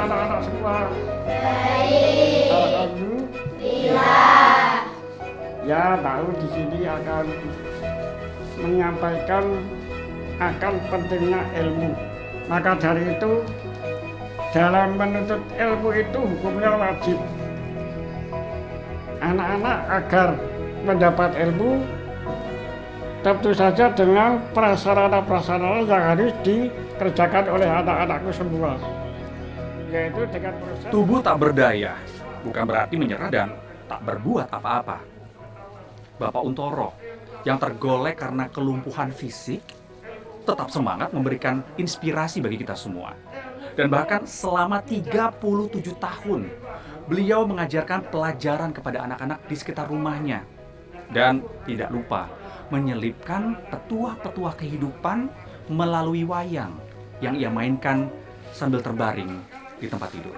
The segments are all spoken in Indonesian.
anak-anak semua? Baik. Alhamdulillah. Ya, tahu di sini akan menyampaikan akan pentingnya ilmu. Maka dari itu, dalam menuntut ilmu itu hukumnya wajib. Anak-anak agar mendapat ilmu, tentu saja dengan prasarana-prasarana yang harus dikerjakan oleh anak-anakku semua. Yaitu dengan proses... Tubuh tak berdaya, bukan berarti menyerah dan tak berbuat apa-apa. Bapak Untoro, yang tergolek karena kelumpuhan fisik, tetap semangat memberikan inspirasi bagi kita semua. Dan bahkan selama 37 tahun, beliau mengajarkan pelajaran kepada anak-anak di sekitar rumahnya. Dan tidak lupa menyelipkan petuah-petuah kehidupan melalui wayang yang ia mainkan sambil terbaring di tempat tidur.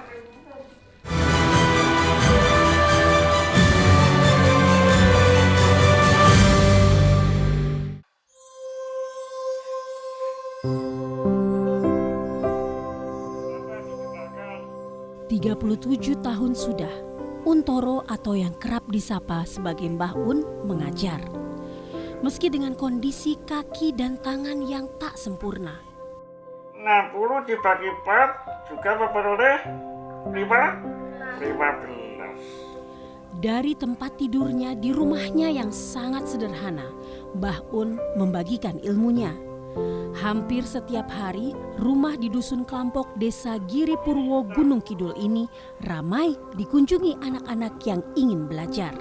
"37 tahun sudah, Untoro atau yang kerap disapa sebagai Mbah Un mengajar. Meski dengan kondisi kaki dan tangan yang tak sempurna. 60 dibagi 4 juga memperoleh 15. Dari tempat tidurnya di rumahnya yang sangat sederhana, Mbah Un membagikan ilmunya. Hampir setiap hari, rumah di Dusun Klampok, Desa Giri Purwo, Gunung Kidul ini ramai dikunjungi anak-anak yang ingin belajar.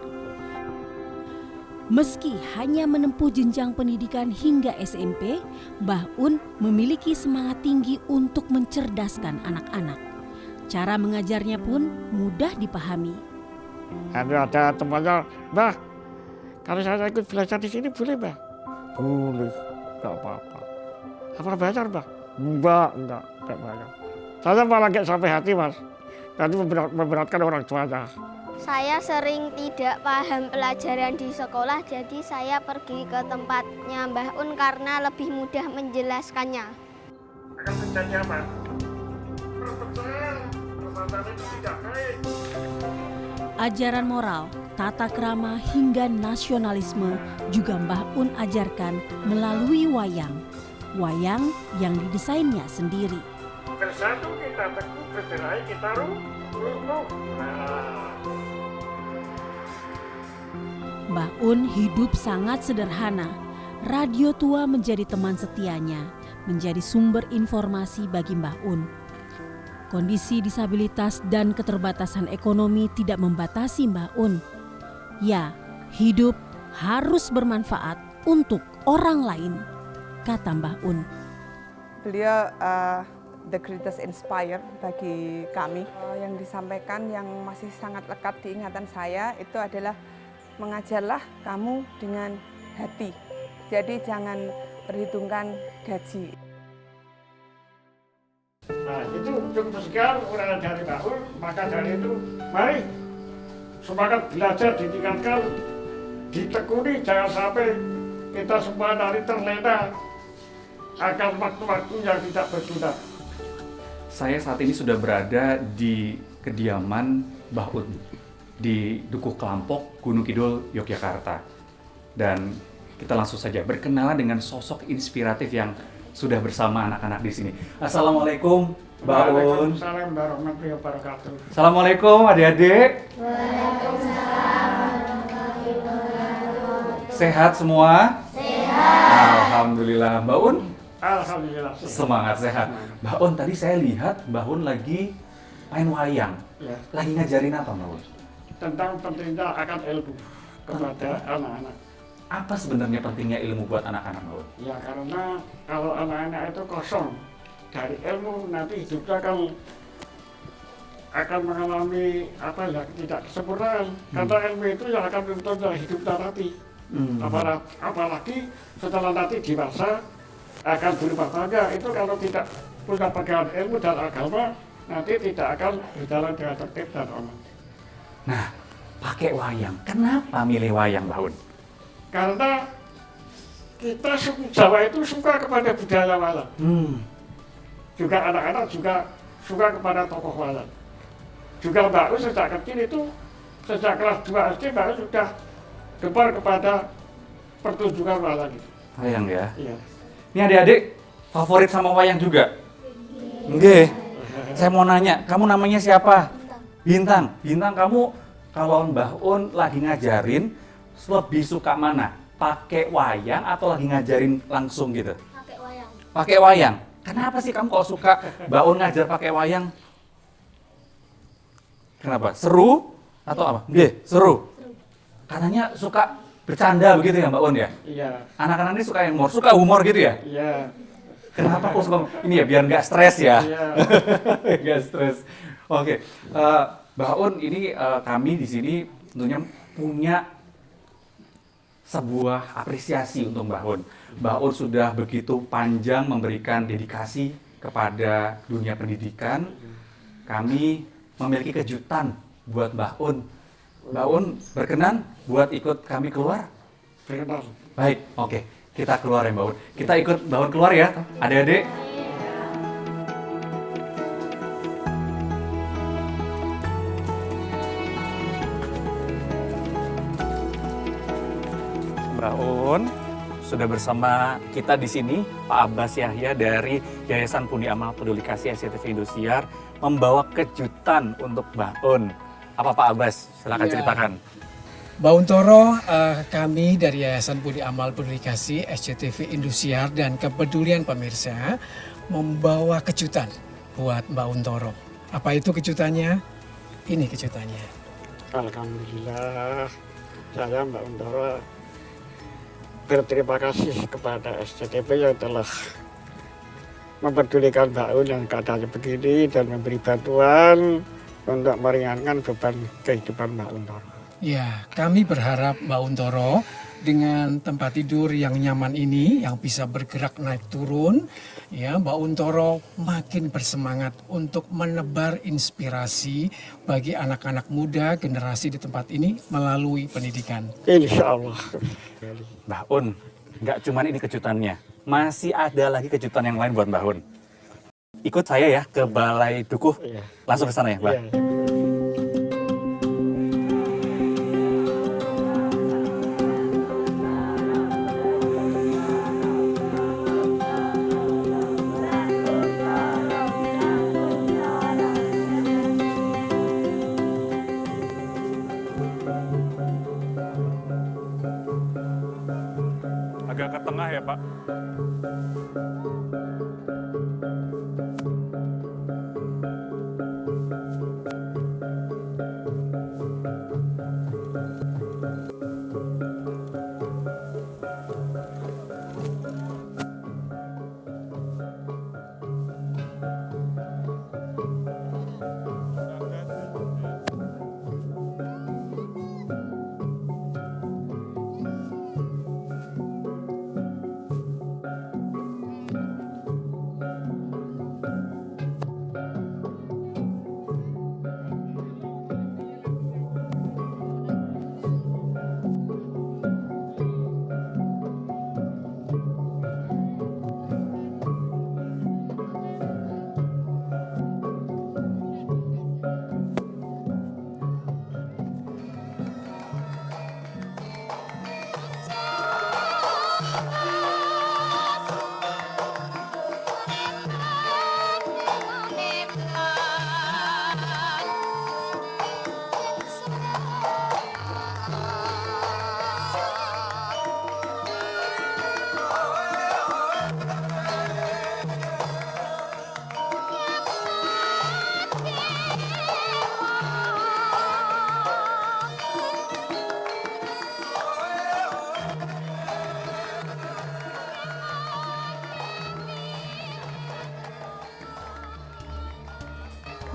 Meski hanya menempuh jenjang pendidikan hingga SMP, Mbah Un memiliki semangat tinggi untuk mencerdaskan anak-anak. Cara mengajarnya pun mudah dipahami. Ada temannya, "Mbah, kalau saya ikut belajar di sini boleh, Mbah?" "Boleh, nggak apa-apa." "Apa bayar, Mbah?" Enggak bayar." Saya malah nggak sampai hati, Mas. Nanti memberatkan orang tuanya. Saya sering tidak paham pelajaran di sekolah, jadi saya pergi ke tempatnya Mbah Un karena lebih mudah menjelaskannya. Akan menjadi apa? Perbuatan itu tidak baik. Ajaran moral, tata krama hingga nasionalisme juga Mbah Un ajarkan melalui wayang. Wayang yang didesainnya sendiri. Bersatu kita teguh, bercerai kita runtuh. Mbah Un hidup sangat sederhana. Radio tua menjadi teman setianya, menjadi sumber informasi bagi Mbah Un. Kondisi disabilitas dan keterbatasan ekonomi tidak membatasi Mbah Un. Ya, hidup harus bermanfaat untuk orang lain, kata Mbah Un. Beliau the greatest inspire bagi kami. Yang disampaikan yang masih sangat lekat di ingatan saya itu adalah mengajarlah kamu dengan hati. Jadi jangan perhitungkan gaji. Nah, itu cukup sekian uraian dari Mbah Un. Maka dari itu, mari semangat belajar ditingkatkan, ditekuni, jangan sampai kita semua nanti terlena akan waktu-waktu yang tidak berguna. Saya saat ini sudah berada di kediaman Mbah Un di Dukuh Klampok, Gunung Kidul, Yogyakarta. Dan kita langsung saja berkenalan dengan sosok inspiratif yang sudah bersama anak-anak di sini. Assalamualaikum, Mbah Un. Waalaikumsalam warahmatullahi wabarakatuh. Assalamualaikum adik-adik. Sehat semua? Sehat. Alhamdulillah. Mbah Un? Alhamdulillah. Semangat sehat. Mbah Un, tadi saya lihat Mbah Un lagi main wayang. Ya, Lagi ngajarin apa, Mbah Un? tentang pentingnya akan ilmu kepada anak-anak. Apa sebenarnya pentingnya ilmu buat anak-anak, Mbah Un? Ya, karena kalau anak-anak itu kosong dari ilmu, nanti hidupnya akan mengalami tidak kesempurnaan. Karena ilmu itu yang akan menuntun hidupnya nanti. Apalagi setelah nanti dewasa akan berubah tangga. Itu kalau tidak punya pegangan ilmu dan agama, nanti tidak akan berjalan dengan tertib dan aman. Nah, pakai wayang. Kenapa milih wayang, Mbah Un? Karena kita suku Jawa itu suka kepada budaya wayang. Juga anak-anak juga suka kepada tokoh wayang. Juga Mbak Un sejak kecil itu, sejak kelas 2 SD Mbak Un sudah gemar kepada pertunjukan wayang itu. Wayang ya. Iya. Ini adik-adik favorit sama wayang juga? Nggih. Saya mau nanya, kamu namanya siapa? Bintang. Bintang, kamu kalau Mbah Un lagi ngajarin lebih suka mana? Pakai wayang atau lagi ngajarin langsung gitu? Pakai wayang. Pakai wayang. Kenapa sih kamu kalau suka Mbah Un ngajar pakai wayang? Kenapa? Seru atau apa? Nggih, seru. Katanya suka bercanda begitu ya Mbak Un ya? Iya. Anak-anak ini suka humor gitu ya? Iya. Kenapa kok suka ini ya biar nggak stres ya? Iya. Nggak stres. Oke, Mbak Un ini kami di sini tentunya punya sebuah apresiasi untuk Mbak Un. Mbak Un sudah begitu panjang memberikan dedikasi kepada dunia pendidikan. Kami memiliki kejutan buat Mbak Un. Mbak Un berkenan buat ikut kami keluar? Berkenan. Baik, oke. Kita keluar ya Mbak Un. Kita ikut Mbak Un keluar ya, adik-adik. Mbak Un sudah bersama kita di sini, Pak Abbas Yahya dari Yayasan Pundi Amal Peduli Kasih SCTV Indosiar membawa kejutan untuk Mbak Un. Apa Pak Abbas? Silakan Iya. ceritakan. Mbak Untoro, kami dari Yayasan Budi Amal Peduli Kasih SCTV Indosiar dan kepedulian pemirsa membawa kejutan buat Mbak Untoro. Apa itu kejutannya? Ini kejutannya. Alhamdulillah, saya Mbak Untoro berterima kasih kepada SCTV yang telah mempedulikan Mbak Un yang keadaannya begini dan memberi bantuan untuk meringankan beban kehidupan Mbak Untoro. Ya, kami berharap Mbak Untoro dengan tempat tidur yang nyaman ini, yang bisa bergerak naik turun, ya Mbak Untoro makin bersemangat untuk menebar inspirasi bagi anak-anak muda generasi di tempat ini melalui pendidikan. Insya Allah. Mbak Un, nggak cuma ini kejutannya, masih ada lagi kejutan yang lain buat Mbak Un. Ikut saya ya ke Balai Dukuh, Iya. langsung ke sana ya Mbak. Iya. Agak ke tengah ya Pak.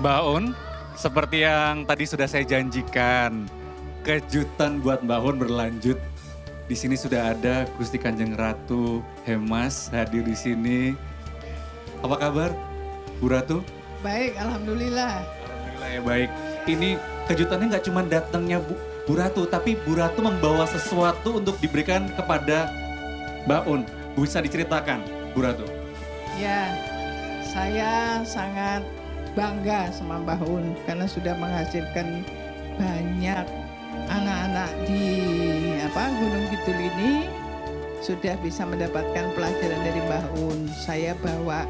Mbak Un, seperti yang tadi sudah saya janjikan, kejutan buat Mbak Un berlanjut. Di sini sudah ada Gusti Kanjeng Ratu Hemas hadir di sini. Apa kabar, Bu Ratu? Baik, alhamdulillah. Alhamdulillah ya baik. Ini kejutannya nggak cuma datangnya Bu Ratu, tapi Bu Ratu membawa sesuatu untuk diberikan kepada Mbak Un. Bisa diceritakan, Bu Ratu? Ya, saya sangat bangga sama Mbah Un karena sudah menghasilkan banyak anak-anak di Gunung Kidul ini sudah bisa mendapatkan pelajaran dari Mbah Un. Saya bawa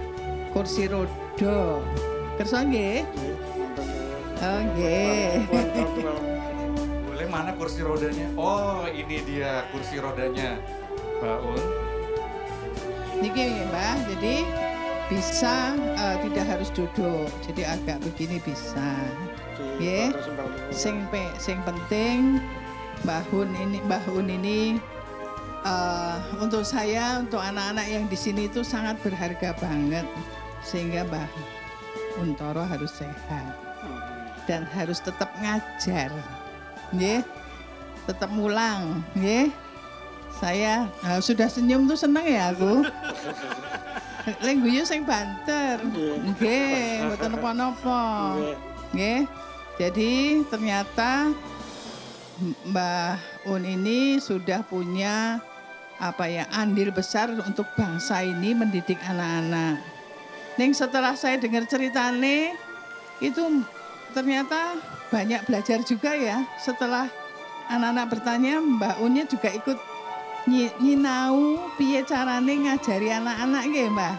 kursi roda. Kersa nggih? Oh nggih. Boleh, mana kursi rodanya? Oh, ini dia kursi rodanya, Mbak Un. Niki Mbah, jadi bisa tidak harus duduk. Jadi agak begini bisa. Nggih. Sing penting Mbah Un ini untuk saya, untuk anak-anak yang di sini itu sangat berharga banget, sehingga Mbah Untoro harus sehat dan harus tetap ngajar, nggih, tetap mulang, nggih. Saya sudah senyum tuh seneng ya aku. Lek guyu sing banter, nggih, mboten napa-napa, nggih. Jadi ternyata Mbah Un ini sudah punya andil besar untuk bangsa ini mendidik anak-anak. Ning setelah saya dengar ceritane itu ternyata banyak belajar juga ya. Setelah anak-anak bertanya, Mbak Unnya juga ikut nyinau piye carane ngajari anak-anak nggih, Mbah.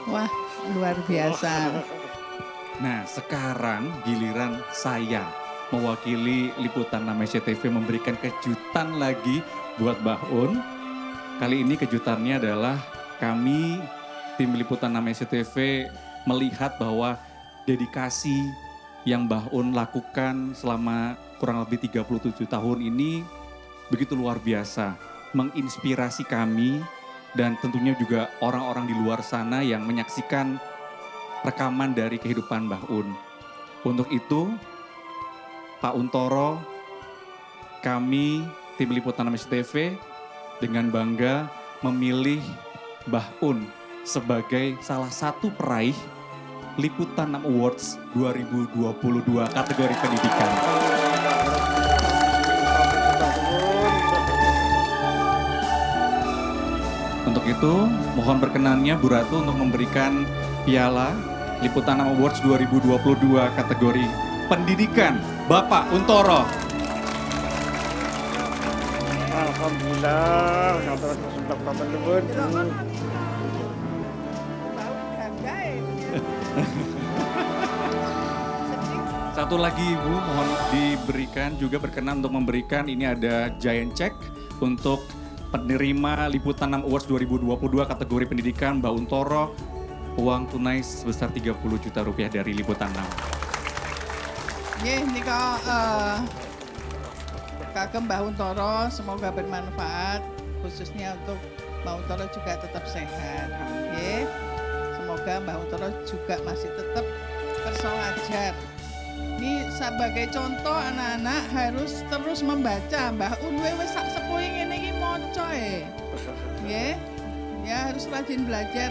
Wah, luar biasa. Nah, sekarang giliran saya mewakili liputan Namanya TV memberikan kejutan lagi buat Mbah Un. Kali ini kejutannya adalah kami tim liputan Namanya TV melihat bahwa dedikasi yang Mbah Un lakukan selama kurang lebih 37 tahun ini begitu luar biasa, menginspirasi kami dan tentunya juga orang-orang di luar sana yang menyaksikan rekaman dari kehidupan Mbah Un. Untuk itu, Pak Untoro, kami tim liputan Namanya TV dengan bangga memilih Mbah Un sebagai salah satu peraih Liputan 6 Awards 2022 kategori pendidikan. Untuk itu, mohon berkenannya Bu Ratu untuk memberikan piala Liputan 6 Awards 2022 kategori pendidikan Bapak Untoro. Alhamdulillah, kata sudah Bapak Lubun. Satu lagi Ibu, mohon diberikan juga berkenan untuk memberikan, ini ada giant check untuk penerima Liputan 6 Awards 2022 kategori pendidikan Mbak Untoro, uang tunai sebesar 30 juta rupiah dari Liputan 6. Nggih, nika kagem Mbah Untoro semoga bermanfaat, khususnya untuk Mbah Untoro juga tetap sehat. Nggih. Semoga Mbah Untoro juga masih tetap kersa ngajar. Ini sebagai contoh anak-anak harus terus membaca. Mbah Un wis sak sepuh ngene iki maca nggih. Ya harus rajin belajar.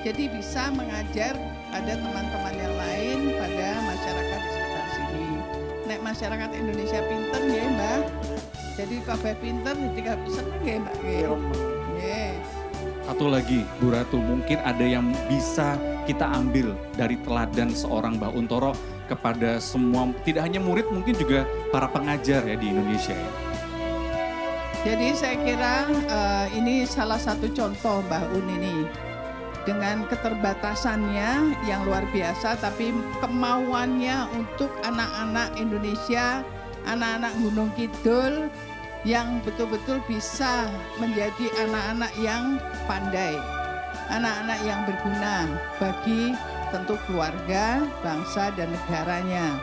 Jadi bisa mengajar pada teman-teman yang lain, pada masyarakat di sekitar sini. Nek masyarakat Indonesia pinter nggih, Mbah. Jadi kabeh pinter tinggal seneng nggih, Mbak nggih. Nggih. Satu lagi Bu Ratu, mungkin ada yang bisa kita ambil dari teladan seorang Mbah Untoro kepada semua, tidak hanya murid, mungkin juga para pengajar ya di Indonesia ya. Jadi saya kira ini salah satu contoh Mbah Un ini. Dengan keterbatasannya yang luar biasa, tapi kemauannya untuk anak-anak Indonesia, anak-anak Gunung Kidul yang betul-betul bisa menjadi anak-anak yang pandai, anak-anak yang berguna bagi tentu keluarga, bangsa, dan negaranya.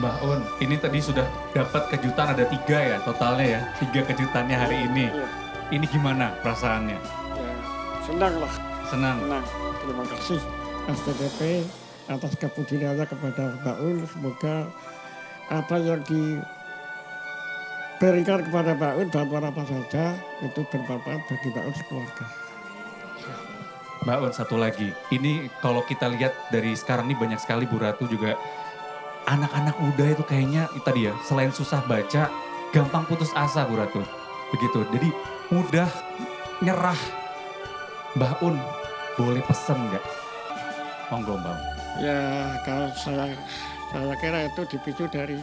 Mbah Un, ini tadi sudah dapat kejutan ada 3 ya totalnya ya, 3 kejutannya hari ini. Iya. Ini gimana perasaannya? Ya, senang lah. Senang? Senang. Terima kasih STTP atas kepeduliannya kepada Mbak Un. Semoga apa yang diberikan kepada Mbak Un, bantuan apa saja, itu bermanfaat bagi Mbak Un sekeluarga. Mbak Un, satu lagi. Ini kalau kita lihat dari sekarang ini banyak sekali Bu Ratu juga anak-anak muda itu kayaknya tadi ya, selain susah baca, gampang putus asa Bu Ratu. Begitu. Jadi mudah nyerah. Mbah Un, boleh pesen nggak? Monggo Mbah. Ya kalau saya kira itu dipicu dari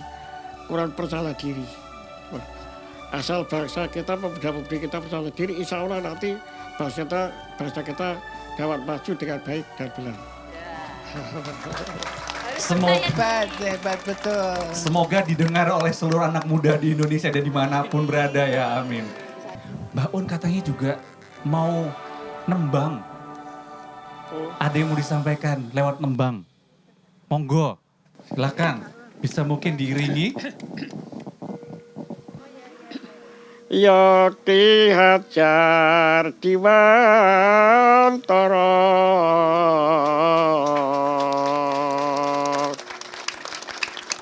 kurang percaya diri. Wah, asal bangsa kita, pemuda-pemudi kita percaya diri, insya Allah nanti bangsa kita dapat maju dengan baik dan benar. Hebat betul. Semoga didengar oleh seluruh anak muda di Indonesia dan dimanapun berada ya, amin. Mbak Un katanya juga mau nembang. Ada yang mau disampaikan lewat nembang. Monggo, silakan. Bisa mungkin diiringi. Ya Ki Hajar Diwantara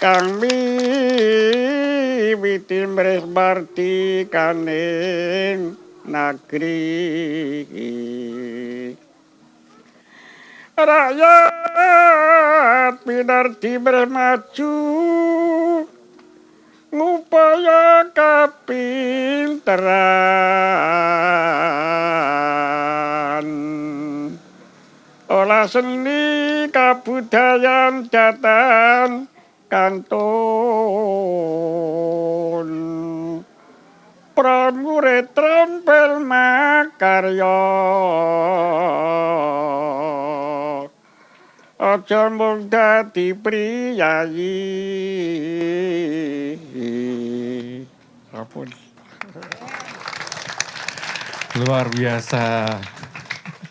kang miwiti mresmarti kaning negeri rakyat pinarti maju ngupaya kapinteran olah seni kabudayan jatan kantun pramurid trompel makarya aja mung dadi priyayi. Ampun. Luar biasa.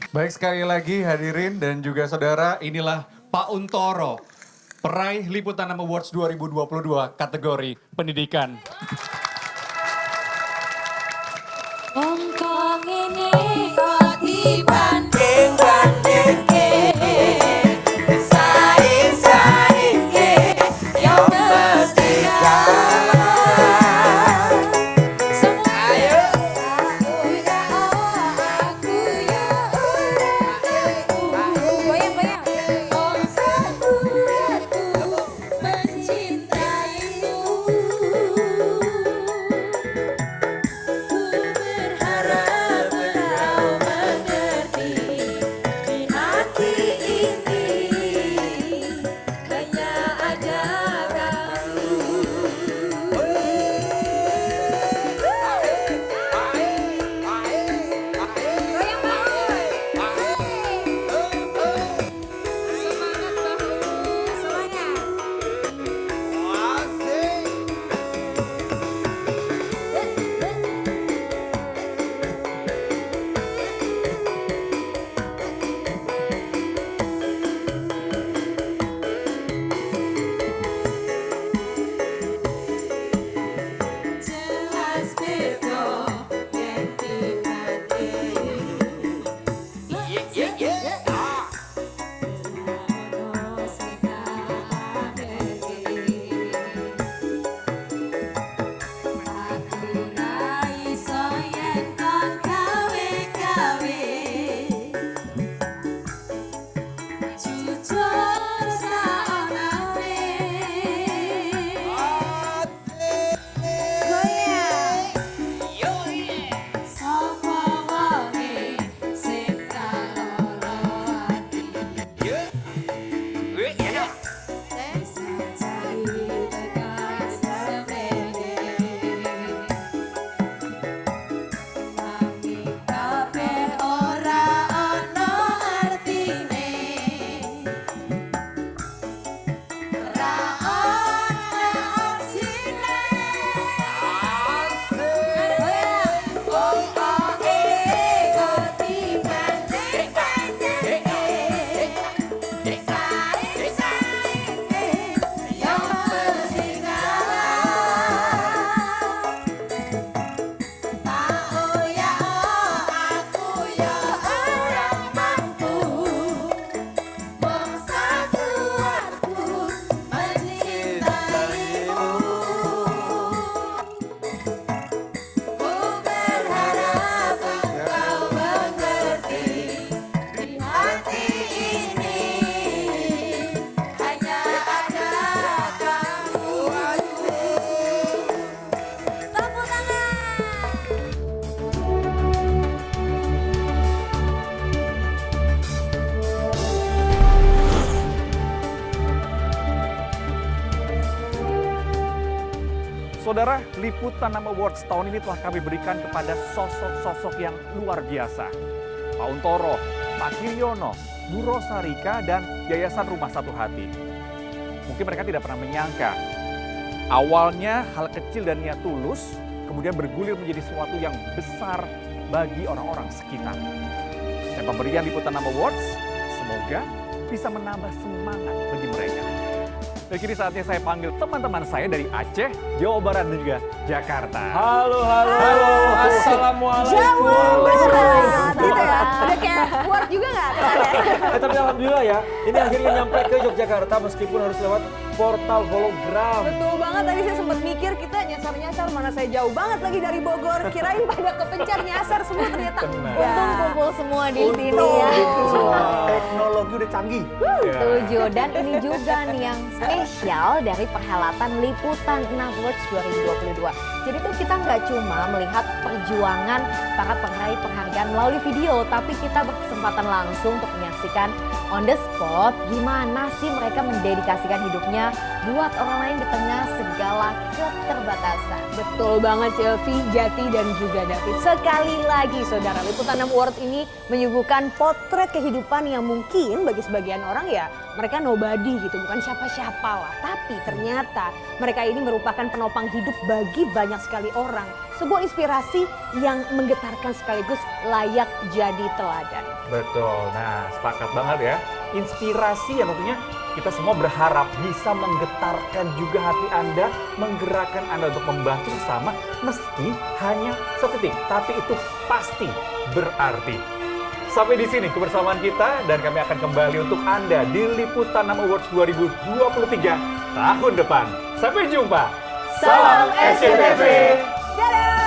Baik, sekali lagi hadirin dan juga saudara, inilah Pak Untoro, peraih Liputan 6 Awards 2022 kategori pendidikan. Ongkong ini kok dibanding-bandingke saing-saingke yang mesti Saudara, liputan 6 Awards tahun ini telah kami berikan kepada sosok-sosok yang luar biasa. Pak Untoro, Pak Kiryono, Bu Rosarika, dan Yayasan Rumah Satu Hati. Mungkin mereka tidak pernah menyangka, awalnya hal kecil dan niat tulus, kemudian bergulir menjadi sesuatu yang besar bagi orang-orang sekitar. Dan pemberian liputan 6 Awards, semoga bisa menambah semangat bagi mereka. Dan kini saatnya saya panggil teman-teman saya dari Aceh, Jawa Barat, dan juga Jakarta. Halo, assalamualaikum. Jawa Barat, gitu ya. Udah kayak Word juga nggak kesannya? Tapi alhamdulillah ya, ini akhirnya nyampe ke Yogyakarta meskipun harus lewat portal hologram. Betul banget, tadi saya sempat mikir kita nyasar-nyasar, mana saya jauh banget lagi dari Bogor. Kirain pada kepencar nyasar semua, ternyata Untung kumpul semua di sini ya. Teknologi udah canggih. Setuju. Dan ini juga nih yang spesial dari perhelatan Liputan 6 Awards 2022. Jadi tuh kita nggak cuma melihat perjuangan para peraih penghargaan melalui video, tapi kita berkesempatan langsung untuk menyaksikan on the spot gimana sih mereka mendedikasikan hidupnya buat orang lain di tengah segala keterbatasan. betul banget Silvi, Jati, dan juga David. Sekali lagi saudara, Liputan 6 Awards ini menyuguhkan potret kehidupan yang mungkin bagi sebagian orang ya mereka nobody gitu, bukan siapa-siapa lah. Tapi ternyata mereka ini merupakan penopang hidup bagi banyak sekali orang. Sebuah inspirasi yang menggetarkan sekaligus layak jadi teladan. Betul, nah sepakat banget ya. Inspirasi yang tentunya kita semua berharap bisa menggetarkan juga hati Anda, menggerakkan Anda untuk membantu sesama meski hanya sedetik, tapi itu pasti berarti. Sampai di sini kebersamaan kita dan kami akan kembali untuk Anda di Liputan 6 Awards 2023 tahun depan. Sampai jumpa. Salam SCTV. Dadah.